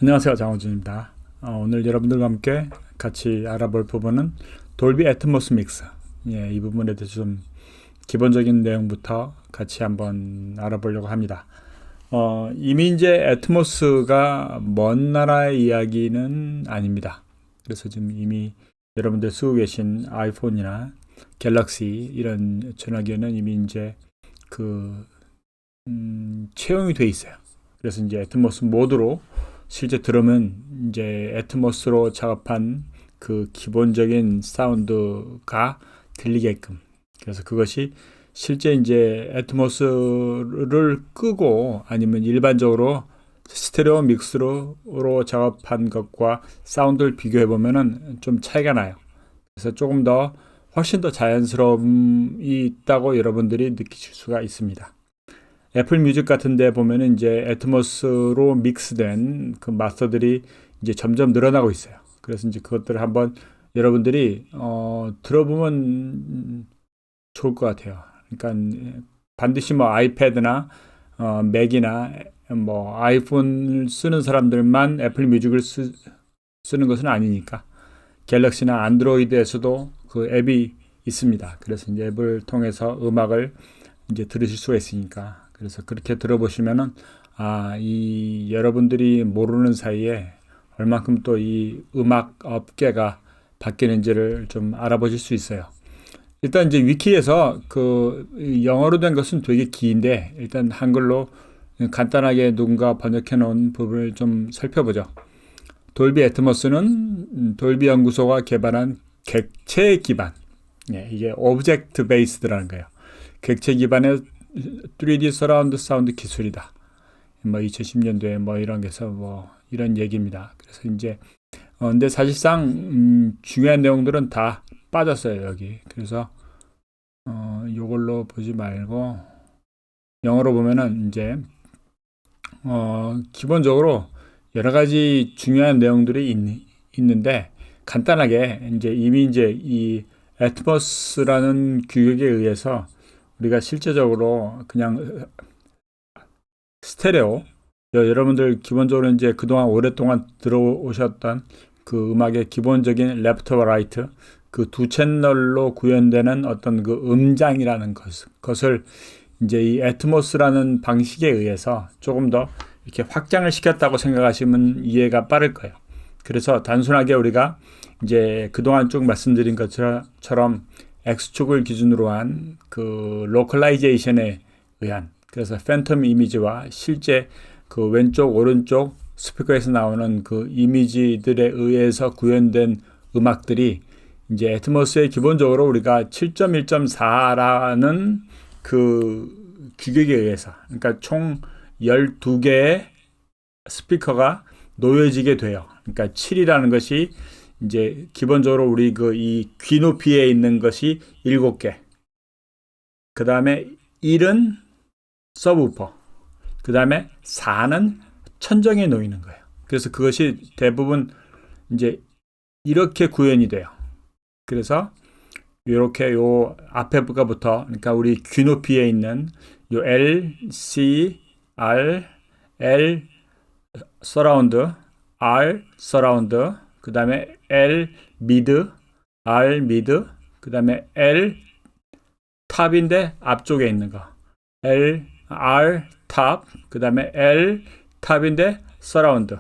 안녕하세요. 장호준입니다. 오늘 여러분들과 함께 같이 알아볼 부분은 돌비 애트모스 믹스. 이 부분에 대해서 좀 기본적인 내용부터 같이 한번 알아보려고 합니다. 이미 이제 애트모스가 먼 나라의 이야기는 아닙니다. 그래서 지금 이미 여러분들 쓰고 계신 아이폰이나 갤럭시 이런 전화기에는 이미 이제 채용이 돼 있어요. 그래서 이제 애트모스 모드로 실제 들으면 이제 애트모스로 작업한 그 기본적인 사운드가 들리게끔. 그래서 그것이 실제 이제 애트모스를 끄고 아니면 일반적으로 스테레오 믹스로 작업한 것과 사운드를 비교해 보면은 좀 차이가 나요. 그래서 조금 더 훨씬 더 자연스러움이 있다고 여러분들이 느끼실 수가 있습니다. 애플 뮤직 같은 데 보면은 이제 애트모스로 믹스된 그 마스터들이 이제 점점 늘어나고 있어요. 그래서 이제 그것들을 한번 여러분들이 들어보면 좋을 것 같아요. 그러니까 반드시 뭐 아이패드나 맥이나 뭐 아이폰 쓰는 사람들만 애플 뮤직을 쓰는 것은 아니니까 갤럭시나 안드로이드에서도 그 앱이 있습니다. 그래서 이제 앱을 통해서 음악을 이제 들으실 수가 있으니까. 그래서 그렇게 들어보시면은 이 여러분들이 모르는 사이에 얼만큼 또 이 음악 업계가 바뀌는지를 좀 알아보실 수 있어요. 일단 이제 위키에서 그 영어로 된 것은 되게 긴데 일단 한글로 간단하게 누군가 번역해 놓은 부분을 좀 살펴보죠. 돌비 애트모스는 돌비 연구소가 개발한 객체 기반, 이게 오브젝트 베이스드라는 거예요. 객체 기반의 3D 서라운드 사운드 기술이다. 뭐 2010년도에 뭐 이런 게서 뭐 이런 얘기입니다. 그래서 이제 근데 사실상 중요한 내용들은 다 빠졌어요, 여기. 그래서 요걸로 보지 말고 영어로 보면은 이제 기본적으로 여러 가지 중요한 내용들이 있는데 간단하게 이제 이 애트모스라는 규격에 의해서 우리가 실제적으로 그냥 스테레오, 여러분들 기본적으로 이제 그동안 오랫동안 들어오셨던 그 음악의 기본적인 레프트와 라이트 그 두 채널로 구현되는 어떤 그 음장이라는 것을 이제 이 애트모스라는 방식에 의해서 조금 더 이렇게 확장을 시켰다고 생각하시면 이해가 빠를 거예요. 그래서 단순하게 우리가 이제 그동안 쭉 말씀드린 것처럼 X축을 기준으로 한 그 로컬라이제이션에 의한, 그래서 팬텀 이미지와 실제 그 왼쪽 오른쪽 스피커에서 나오는 그 이미지들에 의해서 구현된 음악들이 이제 애트모스의 기본적으로 우리가 7.1.4라는 그 규격에 의해서, 그러니까 총 12개의 스피커가 놓여지게 돼요. 그러니까 7이라는 것이 이제 기본적으로 우리 그 이 귀 높이에 있는 것이 7개. 그 다음에 1은 서브우퍼. 그 다음에 4는 천정에 놓이는 거예요. 그래서 그것이 대부분 이제 이렇게 구현이 돼요. 그래서 이렇게 요 앞에 부가부터, 그러니까 우리 귀 높이에 있는 요 L, C, R, L 서라운드, R 서라운드, 그 다음에 L 미드, R 미드, 그 다음에 L 탑인데 앞쪽에 있는 거, L R 탑, 그 다음에 L 탑인데 서라운드,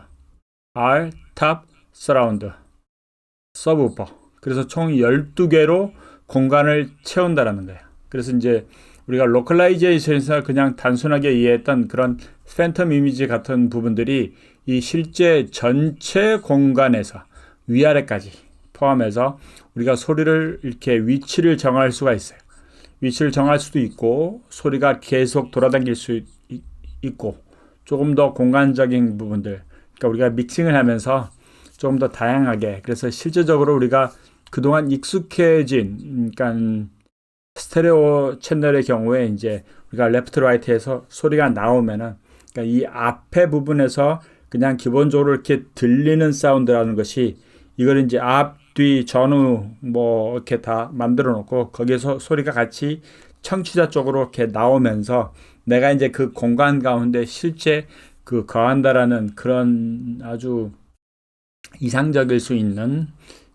R 탑 서라운드, 서브우퍼. 그래서 총 12개로 공간을 채운다라는 거예요. 그래서 이제 우리가 로컬라이제이션에서 그냥 단순하게 이해했던 그런 팬텀 이미지 같은 부분들이 이 실제 전체 공간에서 위아래까지 포함해서 우리가 소리를 이렇게 위치를 정할 수가 있어요. 위치를 정할 수도 있고 소리가 계속 돌아다닐 수 있고 조금 더 공간적인 부분들, 그러니까 우리가 믹싱을 하면서 조금 더 다양하게, 그래서 실제적으로 우리가 그동안 익숙해진, 그러니까 스테레오 채널의 경우에 이제 우리가 레프트 라이트에서 소리가 나오면은, 그러니까 이 앞에 부분에서 그냥 기본적으로 이렇게 들리는 사운드라는 것이, 이걸 이제 앞, 뒤, 전후 뭐 이렇게 다 만들어 놓고 거기에서 소리가 같이 청취자 쪽으로 이렇게 나오면서 내가 이제 그 공간 가운데 실제 그 거한다라는 그런 아주 이상적일 수 있는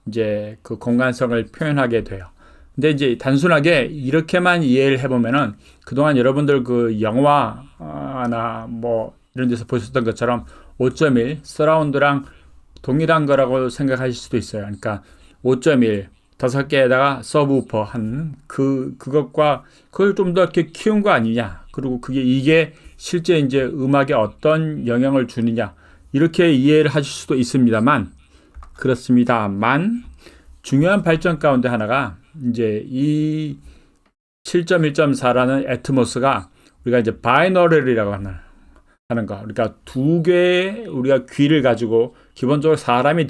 이제 그 공간성을 표현하게 돼요. 근데 이제 단순하게 이렇게만 이해를 해보면은 그동안 여러분들 그 영화나 뭐 이런 데서 보셨던 것처럼 5.1 서라운드랑 동일한 거라고 생각하실 수도 있어요. 그러니까 5.1 다섯 개에다가 서브우퍼 한 그것과 그걸 좀 더 이렇게 키운 거 아니냐. 그리고 이게 실제 이제 음악에 어떤 영향을 주느냐. 이렇게 이해를 하실 수도 있습니다만 그렇습니다만 중요한 발전 가운데 하나가 이제 이 7.1.4라는 애트모스가 우리가 이제 바이너럴이라고 하는 거. 그러니까 두 개의 우리가 귀를 가지고 기본적으로 사람이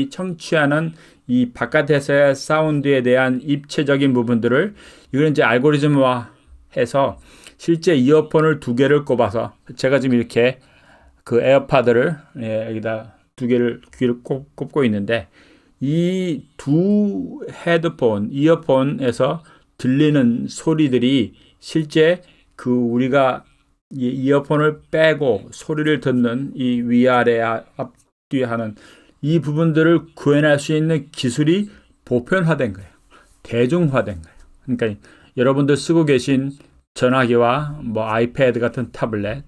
청취하는 이 바깥에서의 사운드에 대한 입체적인 부분들을 이걸 이제 알고리즘화해서 실제 이어폰을 두 개를 꼽아서 제가 지금 이렇게 그 에어팟을 여기다 두 개를 귀를 꼽고 있는데 이 두 헤드폰, 이어폰에서 들리는 소리들이 실제 그 우리가 이 이어폰을 빼고 소리를 듣는 이 위아래 앞뒤 하는 이 부분들을 구현할 수 있는 기술이 보편화된 거예요. 대중화된 거예요. 그러니까 여러분들 쓰고 계신 전화기와 뭐 아이패드 같은 타블렛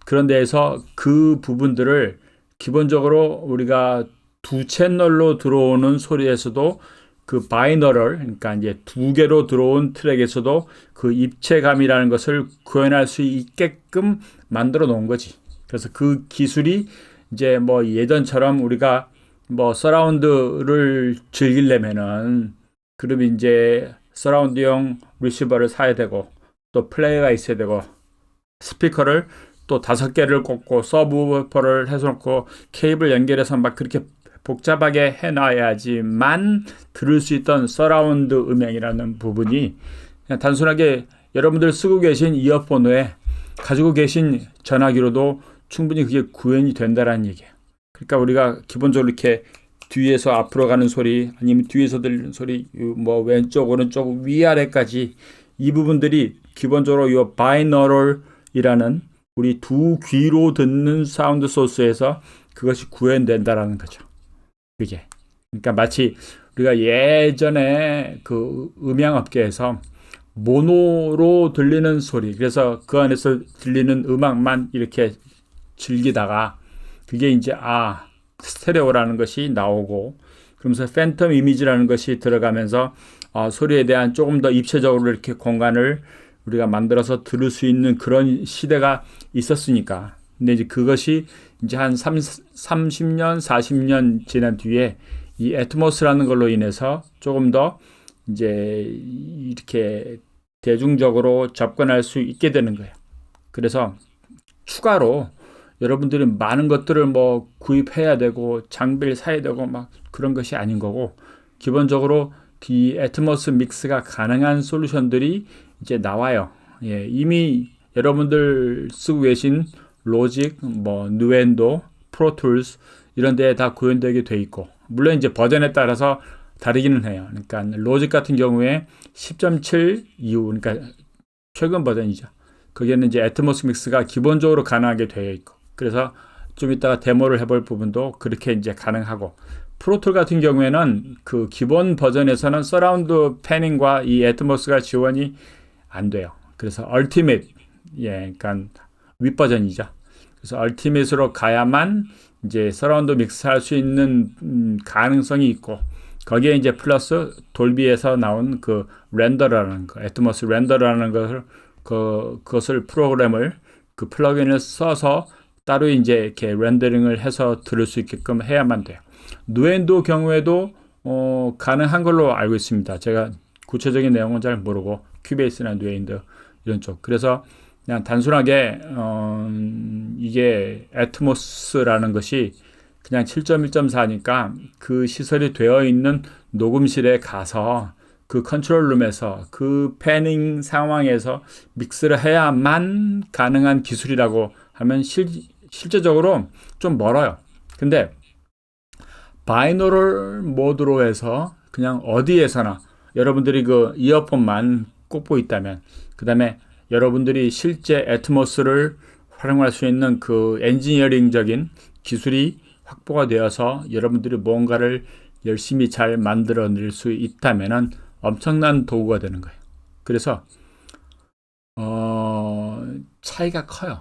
그런 데에서 그 부분들을 기본적으로 우리가 두 채널로 들어오는 소리에서도 그 바이너럴, 그러니까 이제 두 개로 들어온 트랙에서도 그 입체감이라는 것을 구현할 수 있게끔 만들어 놓은 거지. 그래서 그 기술이 이제 뭐 예전처럼 우리가 뭐 서라운드를 즐기려면은 그러면 이제 서라운드용 리시버를 사야 되고 또 플레이어가 있어야 되고 스피커를 또 5개를 꽂고 서브우퍼를 해서 놓고 케이블 연결해서 막 그렇게 복잡하게 해놔야지만 들을 수 있던 서라운드 음향이라는 부분이 그냥 단순하게 여러분들 쓰고 계신 이어폰 외에 가지고 계신 전화기로도 충분히 그게 구현이 된다라는 얘기예요. 그러니까 우리가 기본적으로 이렇게 뒤에서 앞으로 가는 소리 아니면 뒤에서 들리는 소리 뭐 왼쪽 오른쪽 위아래까지 이 부분들이 기본적으로 이 바이너럴이라는 우리 두 귀로 듣는 사운드 소스에서 그것이 구현된다라는 거죠. 그게. 그러니까 마치 우리가 예전에 그 음향업계에서 모노로 들리는 소리, 그래서 그 안에서 들리는 음악만 이렇게 즐기다가 그게 이제 스테레오라는 것이 나오고 그러면서 팬텀 이미지라는 것이 들어가면서 소리에 대한 조금 더 입체적으로 이렇게 공간을 우리가 만들어서 들을 수 있는 그런 시대가 있었으니까. 근데 이제 그것이 이제 한 30년, 40년 지난 뒤에 이 애트모스라는 걸로 인해서 조금 더 이제 이렇게 대중적으로 접근할 수 있게 되는 거예요. 그래서 추가로 여러분들이 많은 것들을 뭐 구입해야 되고 장비를 사야 되고 막 그런 것이 아닌 거고 기본적으로 이 애트모스 믹스가 가능한 솔루션들이 이제 나와요. 예, 이미 여러분들 쓰고 계신 로직, 뭐 누엔도, 프로툴스 이런 데에 다 구현되게 돼 있고 물론 이제 버전에 따라서 다르기는 해요. 그러니까 로직 같은 경우에 10.7 이후 그러니까 최근 버전이죠. 거기에는 이제 애트모스 믹스가 기본적으로 가능하게 되어 있고 그래서 좀 이따가 데모를 해볼 부분도 그렇게 이제 가능하고 프로툴 같은 경우에는 그 기본 버전에서는 서라운드 패닝과 이 애트모스가 지원이 안 돼요. 그래서 얼티밋, 그러니까 윗버전이죠. 그래서 얼티밋으로 가야만 이제 서라운드 믹스 할 수 있는 가능성이 있고 거기에 이제 플러스 돌비에서 나온 그 렌더라는 거, 애트모스 렌더라는 것을 그것을 프로그램을 그 플러그인을 써서 따로 이제 이렇게 렌더링을 해서 들을 수 있게끔 해야만 돼요. 누엔도 경우에도 가능한 걸로 알고 있습니다. 제가 구체적인 내용은 잘 모르고 큐베이스나 누엔도 이런 쪽. 그래서 그냥 단순하게 이게 애트모스라는 것이 그냥 7.1.4니까 그 시설이 되어 있는 녹음실에 가서 그 컨트롤룸에서 그 패닝 상황에서 믹스를 해야만 가능한 기술이라고 하면 실제적으로 좀 멀어요. 근데 바이노럴 모드로 해서 그냥 어디에서나 여러분들이 그 이어폰만 꽂고 있다면 그 다음에 여러분들이 실제 애트모스를 활용할 수 있는 그 엔지니어링적인 기술이 확보가 되어서 여러분들이 뭔가를 열심히 잘 만들어낼 수 있다면은 엄청난 도구가 되는 거예요. 그래서 차이가 커요.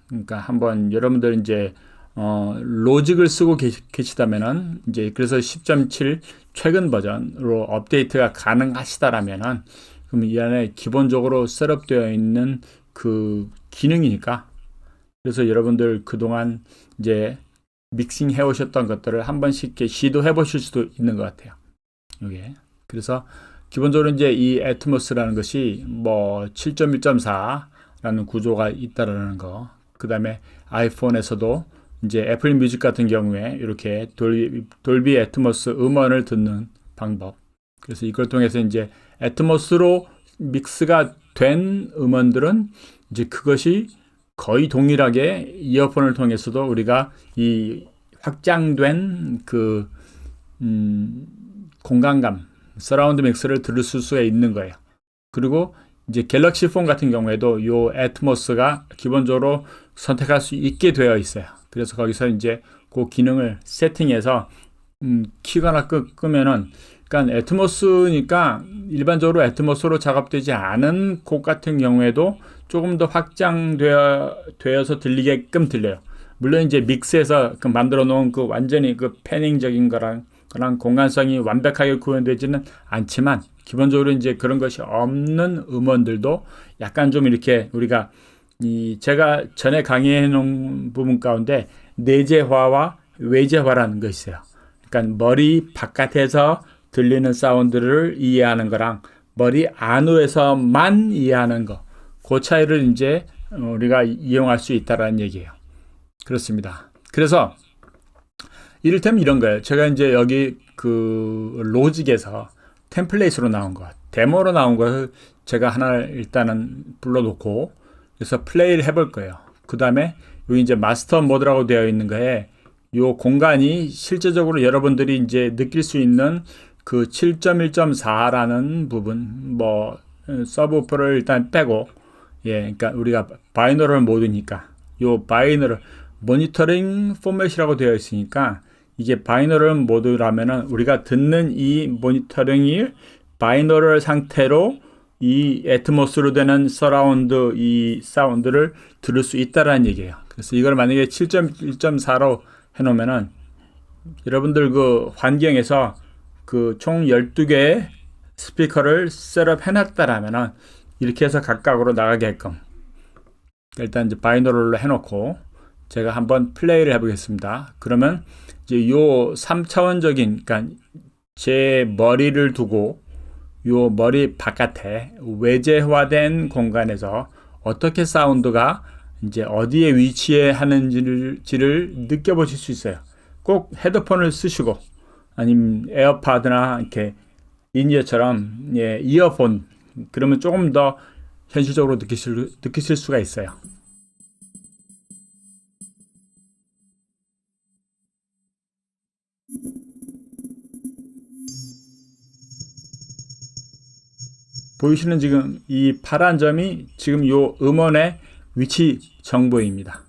그러니까 한번 여러분들 이제 로직을 쓰고 계시다면은 이제 그래서 10.7 최근 버전으로 업데이트가 가능하시다라면은 그럼 이 안에 기본적으로 셋업되어 있는 그 기능이니까 그래서 여러분들 그동안 이제 믹싱 해 오셨던 것들을 한 번씩 이렇게 시도해 보실 수도 있는 것 같아요. 이게 그래서 기본적으로 이제 이 애트모스라는 것이 뭐 7.1.4라는 구조가 있다라는 거. 그 다음에 아이폰에서도 이제 애플 뮤직 같은 경우에 이렇게 돌비 애트모스 음원을 듣는 방법. 그래서 이걸 통해서 이제 애트모스로 믹스가 된 음원들은 이제 그것이 거의 동일하게 이어폰을 통해서도 우리가 이 확장된 그 공간감, 서라운드 믹스를 들을 수가 있는 거예요. 그리고 이제 갤럭시 폰 같은 경우에도 요 애트모스가 기본적으로 선택할 수 있게 되어 있어요. 그래서 거기서 이제 그 기능을 세팅해서 키거나 끄면은 그러니까 애트모스니까 일반적으로 애트모스로 작업되지 않은 곡 같은 경우에도 조금 더 확장되어서 들리게끔 들려요. 물론 이제 믹스해서 그 만들어 놓은 그 완전히 그 패닝적인 거랑 공간성이 완벽하게 구현되지는 않지만 기본적으로 이제 그런 것이 없는 음원들도 약간 좀 이렇게 우리가 제가 전에 강의해 놓은 부분 가운데 내재화와 외재화라는 것이 있어요. 그러니까 머리 바깥에서 들리는 사운드를 이해하는 거랑 머리 안으로서만 이해하는 거, 그 차이를 이제 우리가 이용할 수 있다라는 얘기예요. 그렇습니다. 그래서 이를테면 이런 거예요. 제가 이제 여기 그 로직에서 템플릿으로 나온 거, 데모로 나온 것을 제가 하나 일단은 불러놓고 그래서 플레이를 해볼 거예요. 그 다음에 여기 이제 마스터 모드라고 되어 있는 거에 요 공간이 실제적으로 여러분들이 이제 느낄 수 있는 그 7.1.4라는 부분, 뭐 서브우퍼를 일단 빼고, 예, 그러니까 우리가 바이너럴 모드니까 요 바이너럴 모니터링 포맷이라고 되어 있으니까 이게 바이너럴 모드라면은 우리가 듣는 이 모니터링이 바이너럴 상태로 이 애트모스로 되는 서라운드 이 사운드를 들을 수 있다라는 얘기예요. 그래서 이걸 만약에 7.1.4로 해놓으면은 여러분들 그 환경에서 그 총 12개의 스피커를 셋업 해놨다라면은 이렇게 해서 각각으로 나가게끔 일단 이제 바이너럴로 해놓고 제가 한번 플레이를 해보겠습니다. 그러면 이제 요 3차원적인, 그러니까 제 머리를 두고 요 머리 바깥에 외재화된 공간에서 어떻게 사운드가 이제 어디에 위치해 하는지를 느껴보실 수 있어요. 꼭 헤드폰을 쓰시고 아니면 에어팟이나 이렇게 인이어처럼 예, 이어폰 그러면 조금 더 현실적으로 느끼실 수가 있어요. 보이시는 지금 이 파란 점이 지금 요 음원의 위치 정보입니다.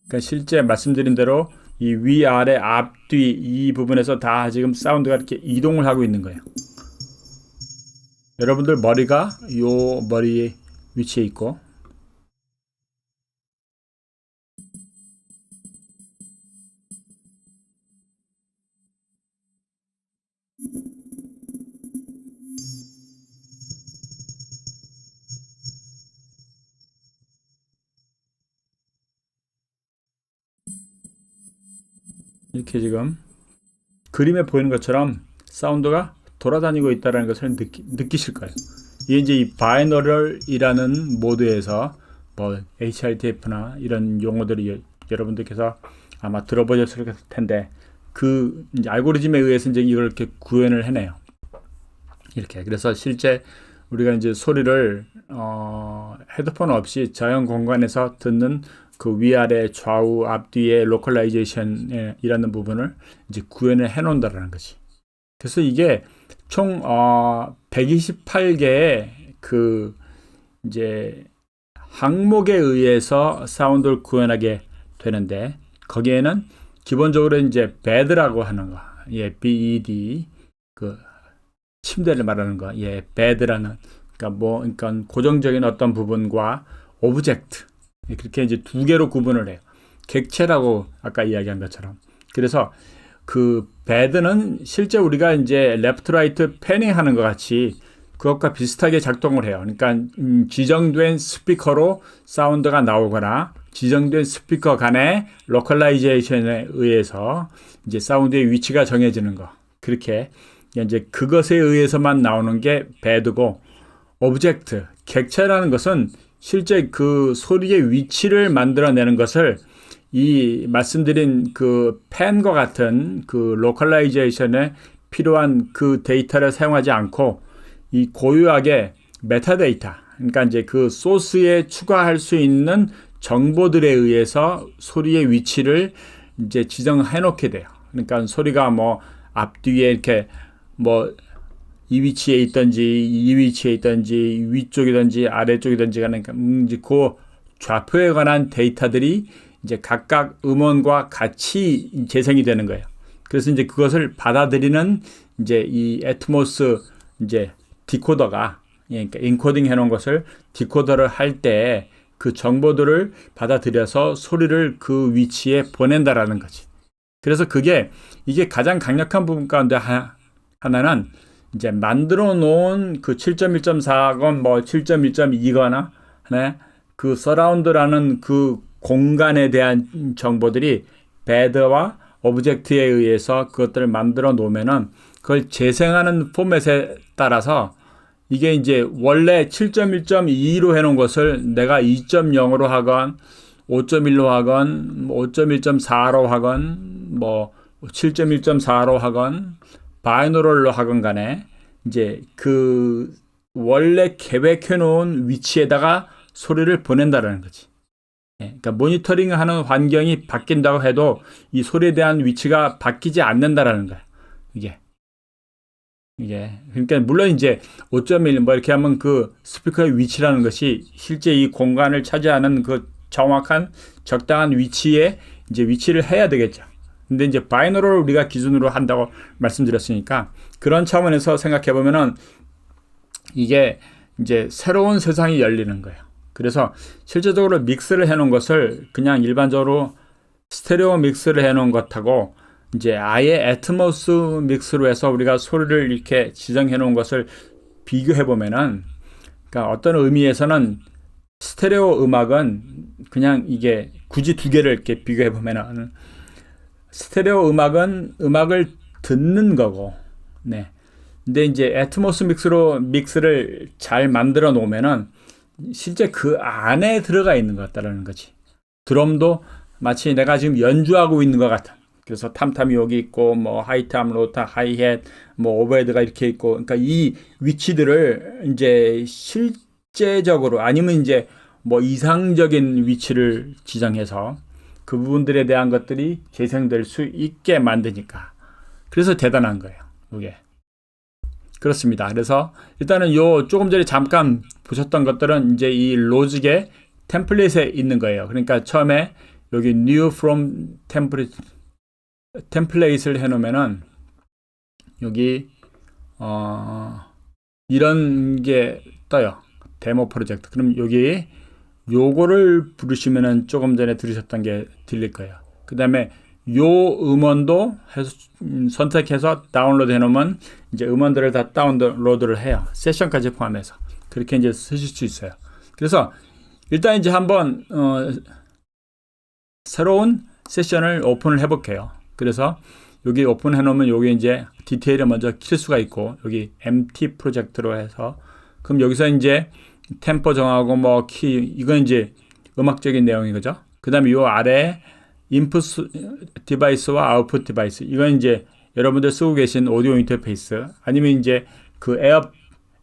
그러니까 실제 말씀드린 대로 이 위아래 앞뒤 이 부분에서 다 지금 사운드가 이렇게 이동을 하고 있는 거예요. 여러분들 머리가 요 머리에 위치해 있고 이렇게 지금 그림에 보이는 것처럼 사운드가 돌아다니고 있다는 것을 느끼실 거예요. 이게 이제 이 바이너럴이라는 모드에서 뭐 HRTF나 이런 용어들이 여러분들께서 아마 들어보셨을 텐데 그 이제 알고리즘에 의해서 이제 이걸 이렇게 구현을 해내요. 이렇게 그래서 실제 우리가 이제 소리를 헤드폰 없이 자연 공간에서 듣는 그 위아래 좌우 앞뒤의 로컬라이제이션이라는 부분을 이제 구현을 해 놓는다라는 거지. 그래서 이게 총 128개의 그 이제 항목에 의해서 사운드를 구현하게 되는데 거기에는 기본적으로 이제 bed라고 하는 거, 예, bed 그 침대를 말하는 거, 예, bed라는 그러니까 고정적인 어떤 부분과 object 그렇게 이제 두 개로 구분을 해요. 객체라고 아까 이야기한 것처럼. 그래서 그 bed는 실제 우리가 이제 left, right 패닝 하는 것 같이 그것과 비슷하게 작동을 해요. 그러니까 지정된 스피커로 사운드가 나오거나 지정된 스피커 간의 로컬라이제이션에 의해서 이제 사운드의 위치가 정해지는 거. 그렇게 이제 그것에 의해서만 나오는 게 bed고 오브젝트, 객체라는 것은 실제 그 소리의 위치를 만들어내는 것을 이 말씀드린 그 펜과 같은 그 로컬라이제이션에 필요한 그 데이터를 사용하지 않고 이 고유하게 메타데이터, 그러니까 이제 그 소스에 추가할 수 있는 정보들에 의해서 소리의 위치를 이제 지정해 놓게 돼요. 그러니까 소리가 뭐 앞뒤에 이렇게 뭐 이 위치에 있든지 이 위치에 있든지 위쪽이든지 아래쪽이든지 그러니까 이제 그 좌표에 관한 데이터들이 이제 각각 음원과 같이 재생이 되는 거예요. 그래서 이제 그것을 받아들이는 이제 이 애트모스 이제 디코더가, 그러니까 인코딩 해놓은 것을 디코더를 할 때 그 정보들을 받아들여서 소리를 그 위치에 보낸다라는 거지. 그래서 이게 가장 강력한 부분 가운데 하나는 이제 만들어 놓은 그 7.1.4건 뭐 7.1.2거나 그 서라운드라는 그 공간에 대한 정보들이 bed와 오브젝트에 의해서 그것들을 만들어 놓으면은 그걸 재생하는 포맷에 따라서 이게 이제 원래 7.1.2로 해놓은 것을 내가 2.0으로 하건 5.1로 하건 5.1.4로 하건 뭐 7.1.4로 하건 바이노럴로 하건 간에 이제 그 원래 계획해 놓은 위치에다가 소리를 보낸다라는 거지. 그러니까 모니터링 하는 환경이 바뀐다고 해도 이 소리에 대한 위치가 바뀌지 않는다라는 거야. 이게 그러니까 물론 이제 5.1 뭐 이렇게 하면 그 스피커의 위치라는 것이 실제 이 공간을 차지하는 그 정확한 적당한 위치에 이제 위치를 해야 되겠죠. 근데 이제 바이너럴을 우리가 기준으로 한다고 말씀드렸으니까 그런 차원에서 생각해 보면은 이게 이제 새로운 세상이 열리는 거예요. 그래서 실제적으로 믹스를 해 놓은 것을 그냥 일반적으로 스테레오 믹스를 해 놓은 것하고 이제 아예 애트모스 믹스로 해서 우리가 소리를 이렇게 지정해 놓은 것을 비교해 보면은 그러니까 어떤 의미에서는 스테레오 음악은 그냥 이게 굳이 두 개를 이렇게 비교해 보면은 스테레오 음악은 음악을 듣는 거고, 네. 근데 이제 애트모스 믹스를 잘 만들어 놓으면은 실제 그 안에 들어가 있는 것 같다라는 거지. 드럼도 마치 내가 지금 연주하고 있는 것 같은. 그래서 탐탐이 여기 있고, 뭐 하이탐, 로타, 하이햇, 뭐 오버헤드가 이렇게 있고, 그러니까 이 위치들을 이제 실제적으로 아니면 이제 뭐 이상적인 위치를 지정해서 그 부분들에 대한 것들이 재생될 수 있게 만드니까. 그래서 대단한 거예요. 이게. 그렇습니다. 그래서 일단은 요 조금 전에 잠깐 보셨던 것들은 이제 이 로직의 템플릿에 있는 거예요. 그러니까 처음에 여기 new from 템플릿을 해놓으면은 여기 이런 게 떠요. 데모 프로젝트. 그럼 여기 요거를 부르시면은 조금 전에 들으셨던 게 들릴 거예요. 그 다음에 요 음원도 선택해서 다운로드 해놓으면 이제 음원들을 다 다운로드를 해요. 세션까지 포함해서. 그렇게 이제 쓰실 수 있어요. 그래서 일단 이제 한번 새로운 세션을 오픈을 해볼게요. 그래서 여기 오픈해 놓으면 여기 이제 디테일을 먼저 킬 수가 있고 여기 empty 프로젝트로 해서 그럼 여기서 이제 템포 정하고 뭐 키 이건 이제 음악적인 내용인 거죠. 그 다음에 요 아래 인풋 디바이스와 아웃풋 디바이스 이건 이제 여러분들 쓰고 계신 오디오 인터페이스 아니면 이제 그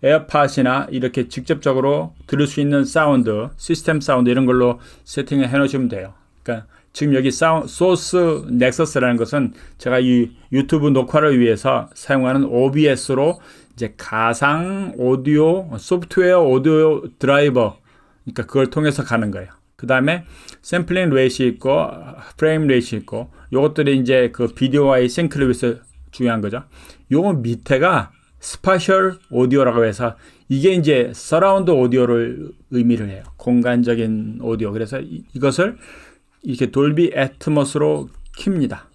에어팟이나 이렇게 직접적으로 들을 수 있는 사운드 시스템 사운드 이런 걸로 세팅을 해 놓으시면 돼요. 그러니까 지금 여기 소스 넥서스라는 것은 제가 이 유튜브 녹화를 위해서 사용하는 OBS로 이제 가상 오디오 소프트웨어 오디오 드라이버 그러니까 그걸 통해서 가는 거예요. 그 다음에 샘플링 레이시 있고 프레임 레이시 있고 요것들이 이제 그 비디오와의 싱크를 위해서 중요한 거죠. 요거 밑에가 스파셜 오디오라고 해서 이게 이제 서라운드 오디오를 의미를 해요. 공간적인 오디오. 그래서 이것을 이렇게 돌비 애트모스로 킵니다.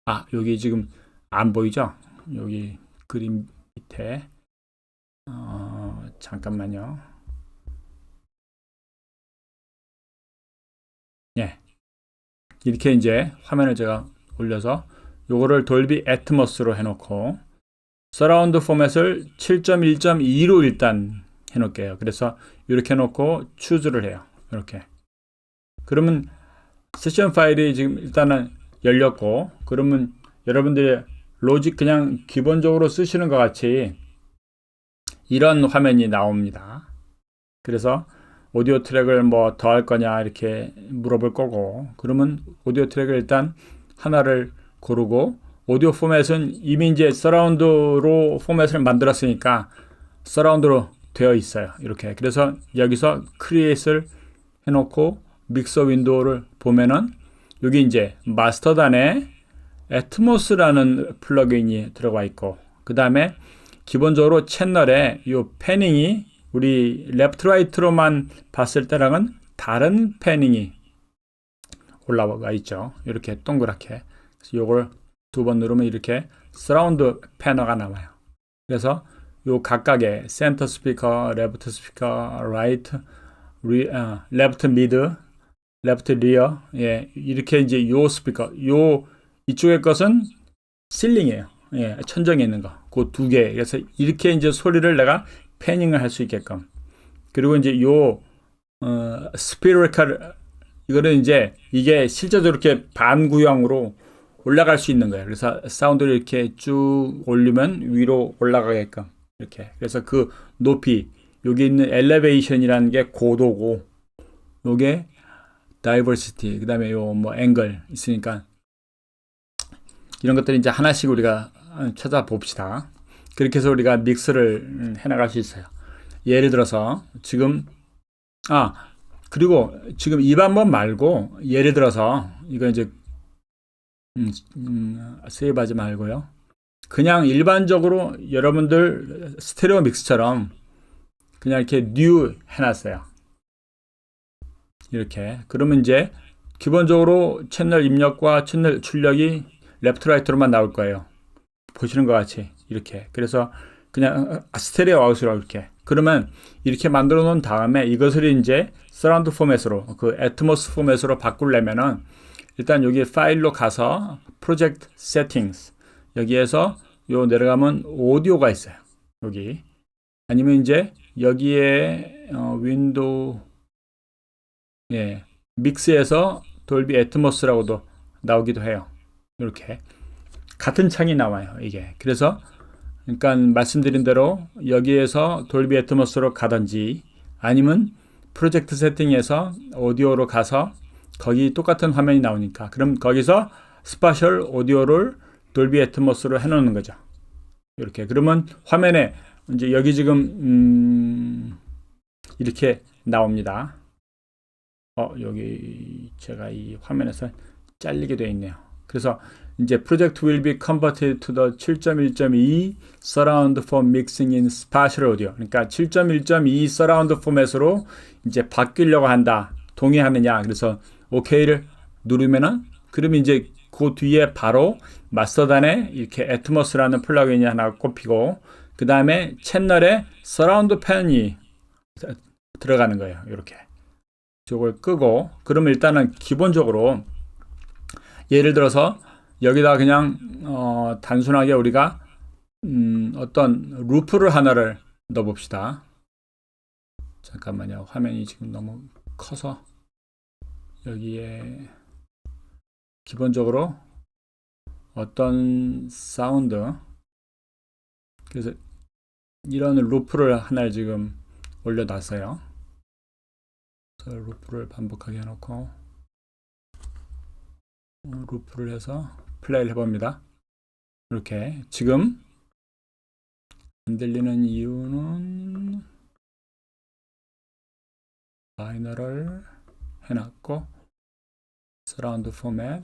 아, 여기 지금 안 보이죠? 여기 그림 밑에 잠깐만요. 예, 이렇게 이제 화면을 제가 올려서 요거를 돌비 애트모스로 해놓고 서라운드 포맷을 7.1.2로 일단 해놓을게요. 그래서 이렇게 해놓고 추즈를 해요. 이렇게. 그러면 세션 파일이 지금 일단은 열렸고, 그러면 여러분들의 로직 그냥 기본적으로 쓰시는 것 같이 이런 화면이 나옵니다. 그래서 오디오 트랙을 뭐 더 할 거냐 이렇게 물어볼 거고, 그러면 오디오 트랙을 일단 하나를 고르고, 오디오 포맷은 이미 이제 서라운드로 포맷을 만들었으니까 서라운드로 되어 있어요. 이렇게. 그래서 여기서 크리에이트를 해놓고 믹서 윈도우를 보면은 여기 이제 마스터단에 애트모스라는 플러그인이 들어가 있고, 그 다음에 기본적으로 채널에 이 패닝이 우리 레프트 라이트로만 봤을 때랑은 다른 패닝이 올라와 있죠. 이렇게 동그랗게. 그래서 이걸 두 번 누르면 이렇게 서라운드 패너가 나와요. 그래서 요 각각의 센터 스피커, 레프트 스피커, 라이트, 레프트 미드, 레프트 리어, 예, 이렇게 이제 요 스피커, 요 이쪽의 것은 실링이에요. 예, 천정에 있는 거. 그 두 개. 그래서 이렇게 이제 소리를 내가 패닝을 할 수 있게끔. 그리고 이제 요 스피리컬 이거는 이제 이게 실제로 이렇게 반구형으로 올라갈 수 있는 거예요. 그래서 사운드를 이렇게 쭉 올리면 위로 올라가게끔 이렇게. 그래서 그 높이 여기 있는 엘리베이션이라는 게 고도고, 요게 다이버시티, 그 다음에 요 뭐 앵글 있으니까 이런 것들이 이제 하나씩 우리가 찾아봅시다. 그렇게 해서 우리가 믹스를 해나갈 수 있어요. 예를 들어서 지금 그리고 지금 이 방법 말고 예를 들어서 이거 이제 세이브하지 말고요. 그냥 일반적으로 여러분들 스테레오 믹스처럼 그냥 이렇게 뉴 해놨어요. 이렇게. 그러면 이제 기본적으로 채널 입력과 채널 출력이 레프트 라이트로만 나올 거예요. 보시는 것 같이 이렇게. 그래서 그냥 스테레오 아웃으로 이렇게. 그러면 이렇게 만들어 놓은 다음에 이것을 이제 서라운드 포맷으로, 그 애트모스 포맷으로 바꾸려면은 일단 여기 파일로 가서 프로젝트 세팅스, 여기에서 요 내려가면 오디오가 있어요. 여기. 아니면 이제 여기에 윈도우, 예, 믹스에서 돌비 애트모스라고도 나오기도 해요. 이렇게 같은 창이 나와요. 이게. 그래서 그러니까 말씀드린 대로 여기에서 돌비 애트모스로 가든지 아니면 프로젝트 세팅에서 오디오로 가서 거기 똑같은 화면이 나오니까 그럼 거기서 스파셜 오디오를 돌비 애트모스로 해놓는 거죠. 이렇게. 그러면 화면에 이제 여기 지금 이렇게 나옵니다. 여기 제가 이 화면에서 잘리게 되어 있네요. 그래서 이제 project will be converted to the 7.1.2 surround for mixing in spatial audio. 그러니까 7.1.2 surround 포맷으로 이제 바뀌려고 한다. 동의하느냐? 그래서 OK를 누르면은 그러면 이제 그 뒤에 바로 마스터단에 이렇게 애트모스라는 플러그인이 하나 꼽히고 그 다음에 채널에 서라운드 펜이 들어가는 거예요. 이렇게. 저걸 끄고 그러면 일단은 기본적으로 예를 들어서 여기다 그냥 단순하게 우리가 어떤 루프를 하나를 넣어 봅시다. 잠깐만요. 화면이 지금 너무 커서 여기에 기본적으로 어떤 사운드, 그래서 이런 루프를 하나를 지금 올려놨어요. 그래서 루프를 반복하게 해놓고 루프를 해서 플레이를 해봅니다. 이렇게. 지금 안 들리는 이유는 바이너를 해놨고 서라운드 포맷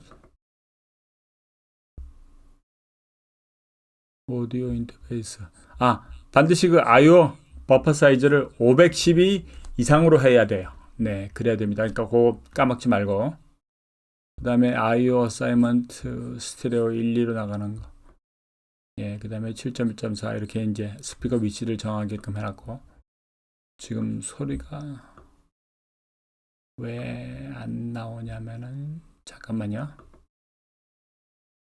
오디오 인터페이스 반드시 그 I/O 버퍼 사이즈를 512 이상으로 해야 돼요. 네, 그래야 됩니다. 그러니까 그거 까먹지 말고. 그 다음에 I/O 어사이먼트 스테레오 1, 2로 나가는 거. 예, 그 다음에 7.1.4 이렇게 이제 스피커 위치를 정하게끔 해놨고. 지금 소리가 왜 안 나오냐면은, 잠깐만요.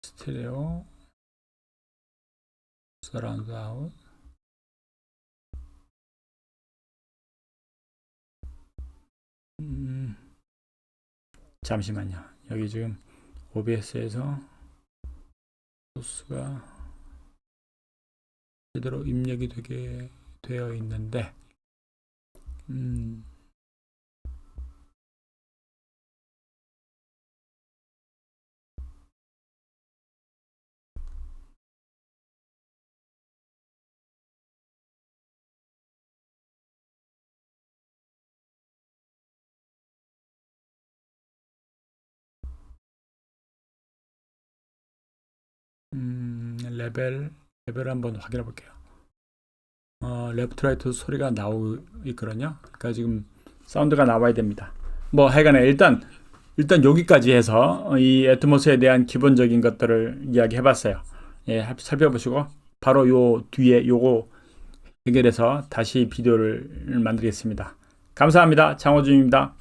스테레오, 서라운드 아웃. 잠시만요. 여기 지금 OBS에서 소스가 제대로 입력이 되게 되어 있는데 레벨 한번 확인해 볼게요. 레프트 라이트 소리가 나오거든요. 그러니까 지금 사운드가 나와야 됩니다. 뭐 하여간에 일단 여기까지 해서 이 애트모스에 대한 기본적인 것들을 이야기해 봤어요. 예, 살펴보시고 바로 요 뒤에 요거 해결해서 다시 비디오를 만들겠습니다. 감사합니다. 장호준입니다.